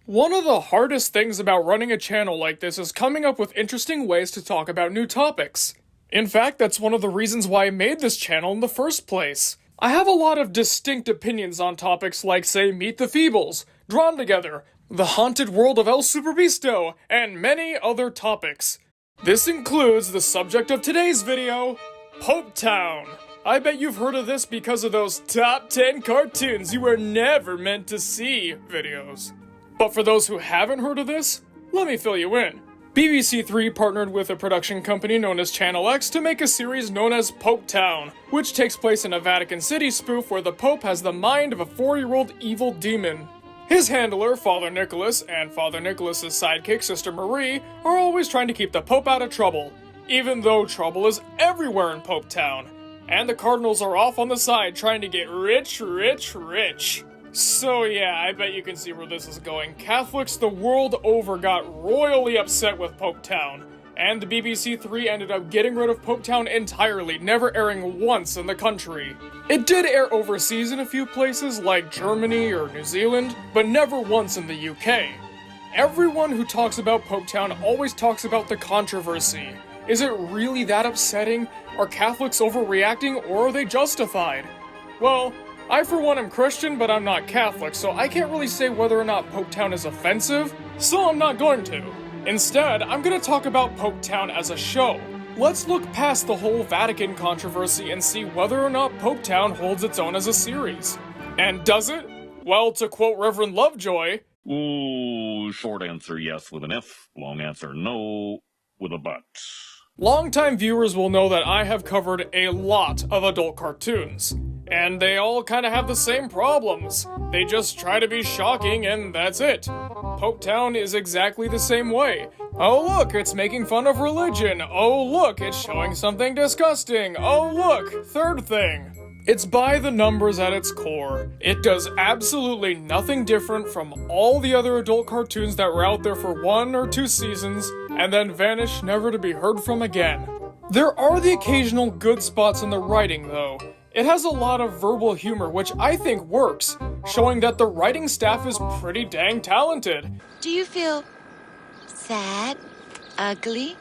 One of the hardest things about running a channel like this is coming up with interesting ways to talk about new topics. In fact, that's one of the reasons why I made this channel in the first place. I have a lot of distinct opinions on topics like, say, Meet the Feebles, Drawn Together, the haunted world of El Superbeasto, and many other topics. This includes the subject of today's video, PopeTown. I bet you've heard of this because of those top 10 cartoons you were never meant to see videos. But for those who haven't heard of this, let me fill you in. BBC Three partnered with a production company known as Channel X to make a series known as PopeTown, which takes place in a Vatican City spoof where the Pope has the mind of a 4-year-old evil demon. His handler, Father Nicholas, and Father Nicholas's sidekick, Sister Marie, are always trying to keep the Pope out of trouble, even though trouble is everywhere in PopeTown. And the Cardinals are off on the side trying to get rich. So yeah, I bet you can see where this is going. Catholics the world over got royally upset with PopeTown, and the BBC Three ended up getting rid of PopeTown entirely, never airing once in the country. It did air overseas in a few places like Germany or New Zealand, but never once in the UK. Everyone who talks about PopeTown always talks about the controversy. Is it really that upsetting? Are Catholics overreacting, or are they justified? Well, I for one am Christian, but I'm not Catholic, so I can't really say whether or not PopeTown is offensive, so I'm not going to. Instead, I'm going to talk about PopeTown as a show. Let's look past the whole Vatican controversy and see whether or not PopeTown holds its own as a series. And does it? Well, to quote Reverend Lovejoy, ooh, short answer yes with an if, long answer no with a but. Longtime viewers will know that I have covered a lot of adult cartoons, and they all kind of have the same problems. They just try to be shocking and that's it. PopeTown is exactly the same way. Oh look, it's making fun of religion. Oh look, it's showing something disgusting. Oh look, third thing. It's by the numbers at its core. It does absolutely nothing different from all the other adult cartoons that were out there for 1 or 2 seasons, and then vanish never to be heard from again. There are the occasional good spots in the writing, though. It has a lot of verbal humor, which I think works, showing that the writing staff is pretty dang talented. Do you feel sad, ugly,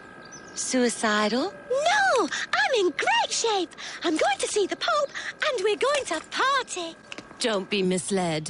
suicidal? No, I'm in great shape. I'm going to see the Pope, and we're going to party. Don't be misled.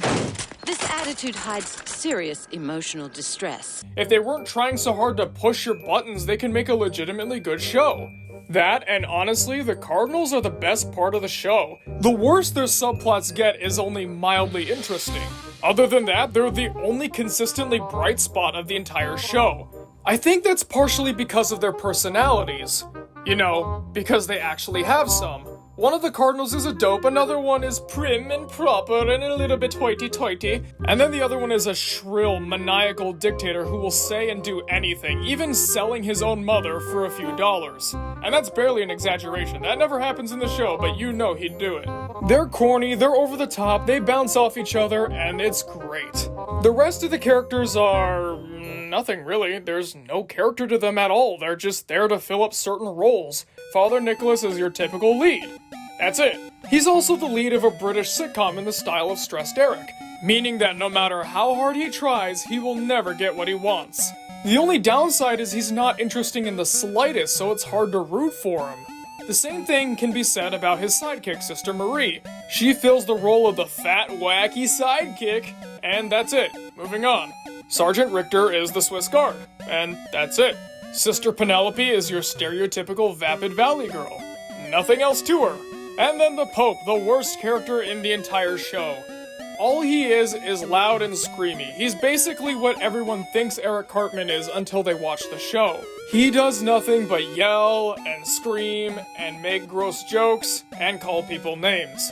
This attitude hides serious emotional distress. If they weren't trying so hard to push your buttons, they can make a legitimately good show. That, and honestly, the Cardinals are the best part of the show. The worst their subplots get is only mildly interesting. Other than that, they're the only consistently bright spot of the entire show. I think that's partially because of their personalities. You know, because they actually have some. One of the Cardinals is a dope, another one is prim and proper and a little bit hoity-toity, and then the other one is a shrill, maniacal dictator who will say and do anything, even selling his own mother for a few dollars. And that's barely an exaggeration. That never happens in the show, but you know he'd do it. They're corny, they're over the top, they bounce off each other, and it's great. The rest of the characters are nothing really. There's no character to them at all. They're just there to fill up certain roles. Father Nicholas is your typical lead. That's it. He's also the lead of a British sitcom in the style of Stressed Eric, meaning that no matter how hard he tries, he will never get what he wants. The only downside is he's not interesting in the slightest, so it's hard to root for him. The same thing can be said about his sidekick, Sister Marie. She fills the role of the fat, wacky sidekick, and that's it. Moving on. Sergeant Richter is the Swiss Guard, and that's it. Sister Penelope is your stereotypical vapid valley girl. Nothing else to her. And then the Pope, the worst character in the entire show. All he is loud and screamy. He's basically what everyone thinks Eric Cartman is until they watch the show. He does nothing but yell and scream and make gross jokes and call people names.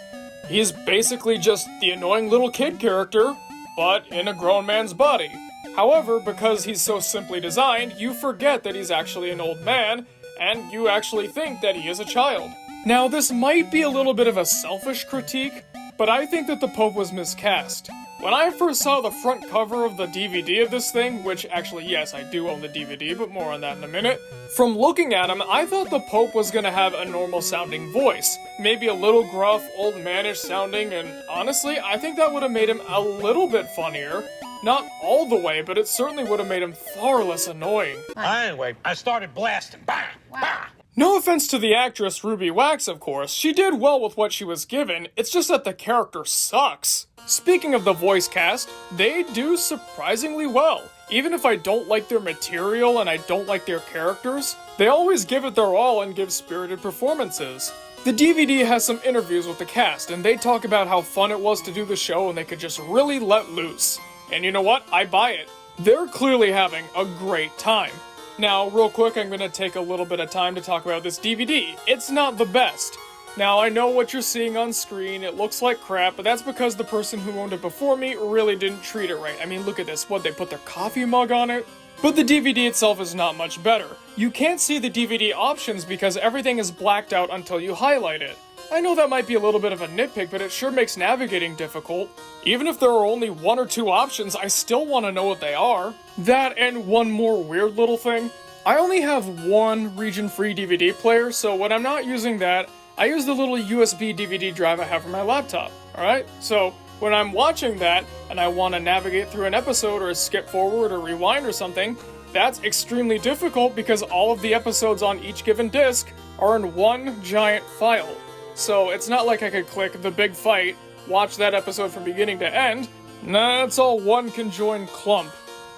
He's basically just the annoying little kid character, but in a grown man's body. However, because he's so simply designed, you forget that he's actually an old man, and you actually think that he is a child. Now, this might be a little bit of a selfish critique, but I think that the Pope was miscast. When I first saw the front cover of the DVD of this thing, which actually, yes, I do own the DVD, but more on that in a minute, from looking at him, I thought the Pope was gonna have a normal sounding voice, maybe a little gruff, old manish sounding, and honestly, I think that would have made him a little bit funnier. Not all the way, but it certainly would have made him far less annoying. Anyway, I started blasting. Bang! Bang! No offense to the actress Ruby Wax, of course, she did well with what she was given, it's just that the character sucks. Speaking of the voice cast, they do surprisingly well. Even if I don't like their material and I don't like their characters, they always give it their all and give spirited performances. The DVD has some interviews with the cast, and they talk about how fun it was to do the show and they could just really let loose. And you know what? I buy it. They're clearly having a great time. Now, real quick, I'm gonna take a little bit of time to talk about this DVD. It's not the best. Now, I know what you're seeing on screen, it looks like crap, but that's because the person who owned it before me really didn't treat it right. I mean, look at this, what, they put their coffee mug on it? But the DVD itself is not much better. You can't see the DVD options because everything is blacked out until you highlight it. I know that might be a little bit of a nitpick, but it sure makes navigating difficult. Even if there are only 1 or 2 options, I still want to know what they are. That and one more weird little thing. I only have one region-free DVD player, so when I'm not using that, I use the little USB DVD drive I have for my laptop, alright? So when I'm watching that, and I want to navigate through an episode or skip forward or rewind or something, that's extremely difficult because all of the episodes on each given disc are in one giant file. So it's not like I could click the big fight, watch that episode from beginning to end. Nah, it's all one conjoined clump.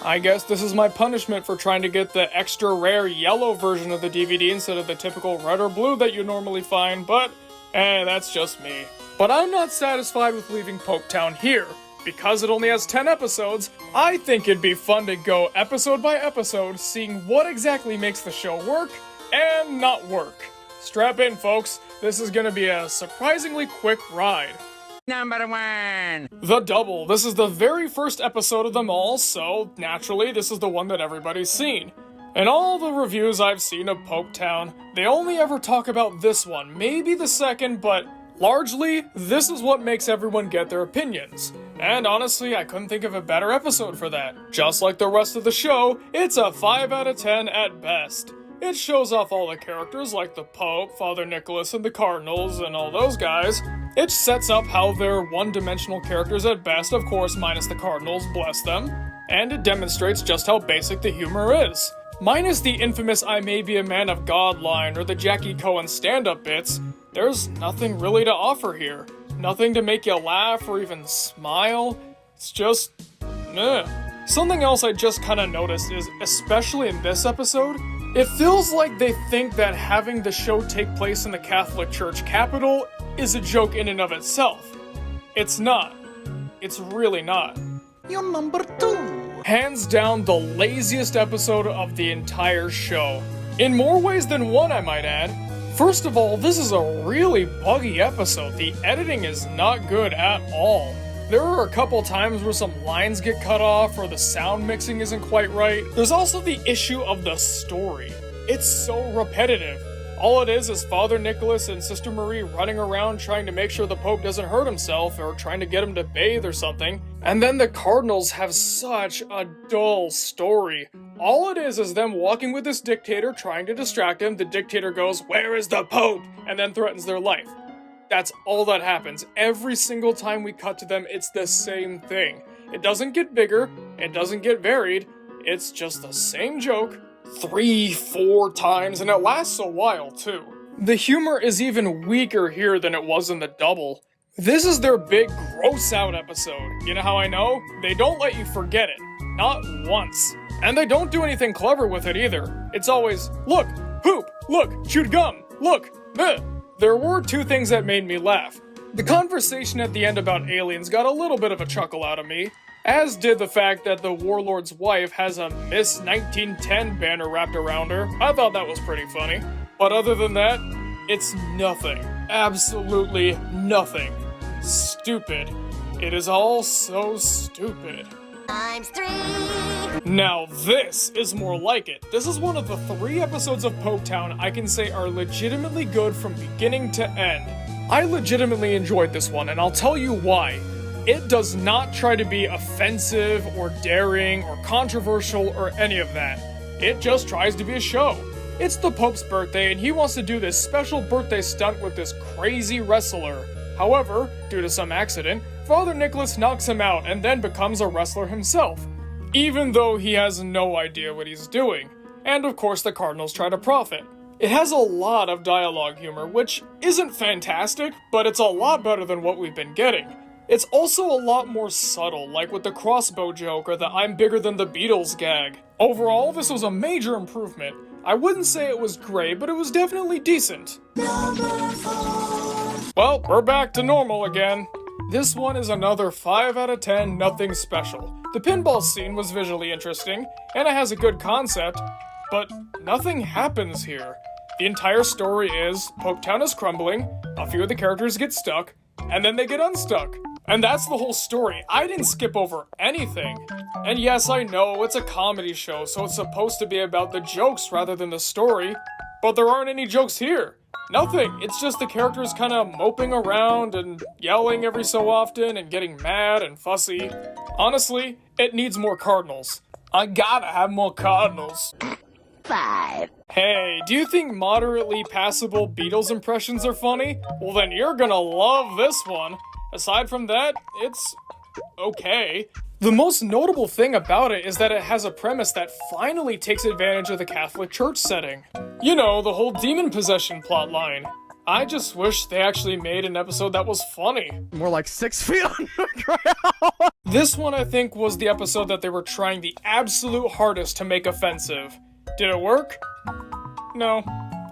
I guess this is my punishment for trying to get the extra rare yellow version of the DVD instead of the typical red or blue that you normally find, but that's just me. But I'm not satisfied with leaving PopeTown here. Because it only has 10 episodes, I think it'd be fun to go episode by episode, seeing what exactly makes the show work and not work. Strap in, folks. This is gonna be a surprisingly quick ride. Number 1. The Double. This is the very first episode of them all, so naturally this is the one that everybody's seen. In all the reviews I've seen of PopeTown, they only ever talk about this one, maybe the second, but largely, this is what makes everyone get their opinions. And honestly, I couldn't think of a better episode for that. Just like the rest of the show, it's a 5 out of 10 at best. It shows off all the characters like the Pope, Father Nicholas, and the Cardinals, and all those guys. It sets up how they're one-dimensional characters at best, of course minus the Cardinals, bless them. And it demonstrates just how basic the humor is. Minus the infamous I may be a man of God line or the Jackie Cohen stand-up bits, there's nothing really to offer here. Nothing to make you laugh or even smile. It's just, meh. Something else I just kinda noticed is, especially in this episode, it feels like they think that having the show take place in the Catholic Church capital is a joke in and of itself. It's not. It's really not. You're number 2. Hands down the laziest episode of the entire show. In more ways than one, I might add. First of all, this is a really buggy episode. The editing is not good at all. There are a couple times where some lines get cut off or the sound mixing isn't quite right. There's also the issue of the story. It's so repetitive. All it is Father Nicholas and Sister Marie running around trying to make sure the Pope doesn't hurt himself or trying to get him to bathe or something. And then the Cardinals have such a dull story. All it is them walking with this dictator trying to distract him. The dictator goes, "Where is the Pope?" and then threatens their life. That's all that happens. Every single time we cut to them, it's the same thing. It doesn't get bigger, it doesn't get varied, it's just the same joke 3-4 times, and it lasts a while too. The humor is even weaker here than it was in the Double. This is their big gross out episode. You know how I know? They don't let you forget it. Not once. And they don't do anything clever with it either. It's always, look, poop, look, chewed gum, look, bleh. There were 2 things that made me laugh. The conversation at the end about aliens got a little bit of a chuckle out of me, as did the fact that the warlord's wife has a Miss 1910 banner wrapped around her. I thought that was pretty funny. But other than that, it's nothing. Absolutely nothing. Stupid. It is all so stupid. Times 3. Now this is more like it. This is one of the 3 episodes of PopeTown I can say are legitimately good from beginning to end. I legitimately enjoyed this one, and I'll tell you why. It does not try to be offensive or daring or controversial or any of that. It just tries to be a show. It's the Pope's birthday, and he wants to do this special birthday stunt with this crazy wrestler. However, due to some accident, Father Nicholas knocks him out and then becomes a wrestler himself, even though he has no idea what he's doing. And of course the Cardinals try to profit. It has a lot of dialogue humor, which isn't fantastic, but it's a lot better than what we've been getting. It's also a lot more subtle, like with the crossbow joke or the I'm bigger than the Beatles gag. Overall, this was a major improvement. I wouldn't say it was great, but it was definitely decent. Well, we're back to normal again. This one is another 5 out of 10, nothing special. The pinball scene was visually interesting, and it has a good concept, but nothing happens here. The entire story is, PopeTown is crumbling, a few of the characters get stuck, and then they get unstuck. And that's the whole story. I didn't skip over anything. And yes, I know, it's a comedy show, so it's supposed to be about the jokes rather than the story, but there aren't any jokes here. Nothing. It's just the characters kind of moping around and yelling every so often and getting mad and fussy. Honestly, it needs more Cardinals. I gotta have more Cardinals. 5. Hey, do you think moderately passable Beatles impressions are funny? Well then you're gonna love this one. Aside from that, it's okay. The most notable thing about it is that it has a premise that finally takes advantage of the Catholic Church setting. You know, the whole demon possession plotline. I just wish they actually made an episode that was funny. More like 6 feet underground. This one, I think, was the episode that they were trying the absolute hardest to make offensive. Did it work? No.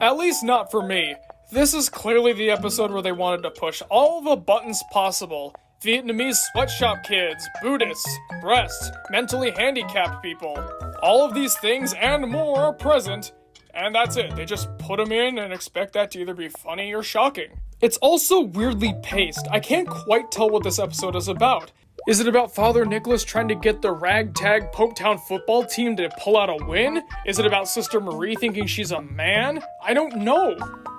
At least not for me. This is clearly the episode where they wanted to push all the buttons possible. Vietnamese sweatshop kids, Buddhists, breasts, mentally handicapped people. All of these things and more are present. And that's it. They just put them in and expect that to either be funny or shocking. It's also weirdly paced. I can't quite tell what this episode is about. Is it about Father Nicholas trying to get the ragtag PopeTown football team to pull out a win? Is it about Sister Marie thinking she's a man? I don't know.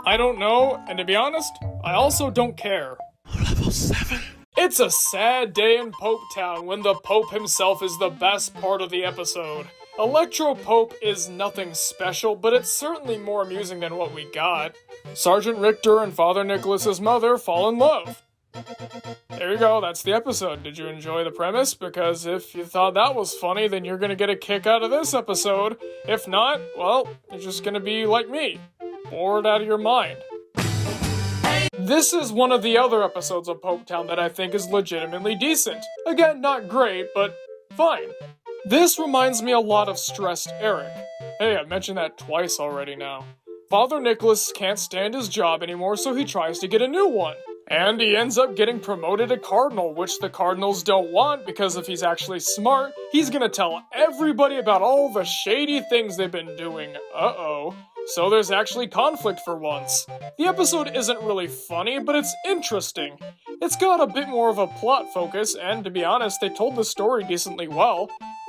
And to be honest, I also don't care. Level 7. It's a sad day in PopeTown when the Pope himself is the best part of the episode. Electro Pope is nothing special, but it's certainly more amusing than what we got. Sergeant Richter and Father Nicholas's mother fall in love. There you go, that's the episode. Did you enjoy the premise? Because if you thought that was funny, then you're gonna get a kick out of this episode. If not, well, you're just gonna be like me, bored out of your mind. This is one of the other episodes of PopeTown that I think is legitimately decent. Again, not great, but fine. This reminds me a lot of Stressed Eric. Hey, I've mentioned that twice already now. Father Nicholas can't stand his job anymore, so he tries to get a new one. And he ends up getting promoted to Cardinal, which the Cardinals don't want because if he's actually smart, he's gonna tell everybody about all the shady things they've been doing. Uh-oh. So there's actually conflict for once. The episode isn't really funny, but it's interesting. It's got a bit more of a plot focus, and to be honest, they told the story decently well.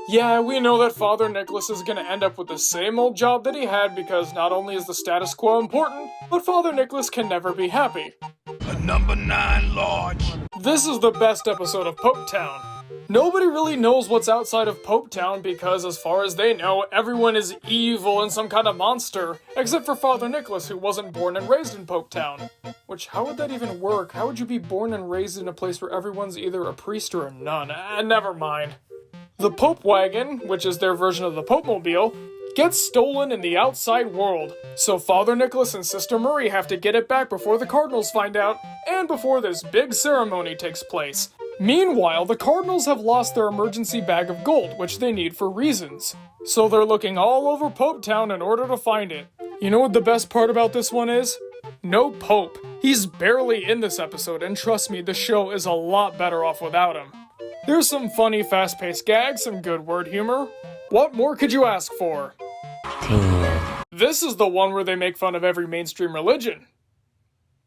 Yeah, we know that Father Nicholas is gonna end up with the same old job that he had because not only is the status quo important, but Father Nicholas can never be happy. A number 9 large. This is the best episode of PopeTown. Nobody really knows what's outside of PopeTown because, as far as they know, everyone is evil and some kind of monster, except for Father Nicholas, who wasn't born and raised in PopeTown. Which, how would that even work? How would you be born and raised in a place where everyone's either a priest or a nun? Never mind. The Pope Wagon, which is their version of the Popemobile, gets stolen in the outside world. So Father Nicholas and Sister Marie have to get it back before the Cardinals find out, and before this big ceremony takes place. Meanwhile, the Cardinals have lost their emergency bag of gold, which they need for reasons. So they're looking all over PopeTown in order to find it. You know what the best part about this one is? No Pope. He's barely in this episode, and trust me, the show is a lot better off without him. There's some funny, fast-paced gags, some good word humor. What more could you ask for? 10. This is the one where they make fun of every mainstream religion.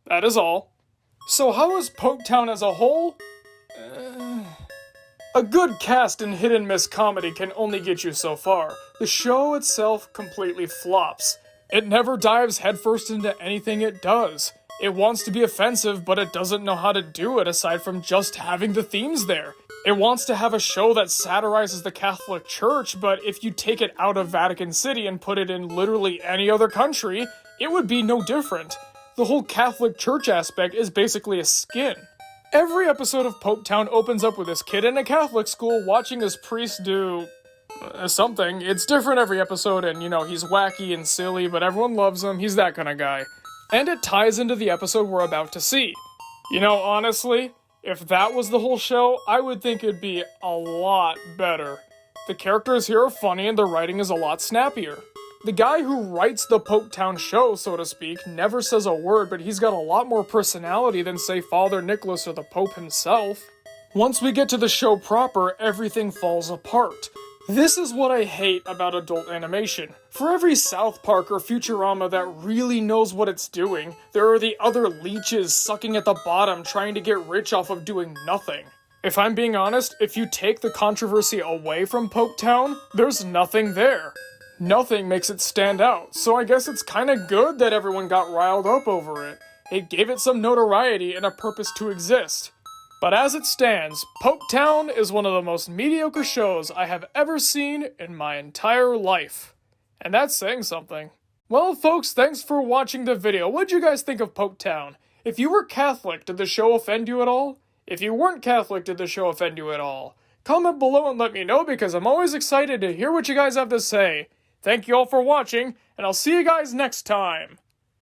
That is all. So how is PopeTown as a whole? A good cast in hit-and-miss comedy can only get you so far. The show itself completely flops. It never dives headfirst into anything it does. It wants to be offensive, but it doesn't know how to do it aside from just having the themes there. It wants to have a show that satirizes the Catholic Church, but if you take it out of Vatican City and put it in literally any other country, it would be no different. The whole Catholic Church aspect is basically a skin. Every episode of PopeTown opens up with this kid in a Catholic school watching his priest do something. It's different every episode, and he's wacky and silly, but everyone loves him. He's that kind of guy. And it ties into the episode we're about to see. Honestly, if that was the whole show, I would think it'd be a lot better. The characters here are funny and the writing is a lot snappier. The guy who writes the PopeTown show, so to speak, never says a word, but he's got a lot more personality than, say, Father Nicholas or the Pope himself. Once we get to the show proper, everything falls apart. This is what I hate about adult animation. For every South Park or Futurama that really knows what it's doing, there are the other leeches sucking at the bottom trying to get rich off of doing nothing. If I'm being honest, if you take the controversy away from PopeTown, there's nothing there. Nothing makes it stand out, so I guess it's kinda good that everyone got riled up over it. It gave it some notoriety and a purpose to exist. But as it stands, PopeTown is one of the most mediocre shows I have ever seen in my entire life. And that's saying something. Well, folks, thanks for watching the video. What'd you guys think of PopeTown? If you were Catholic, did the show offend you at all? If you weren't Catholic, did the show offend you at all? Comment below and let me know because I'm always excited to hear what you guys have to say. Thank you all for watching, and I'll see you guys next time.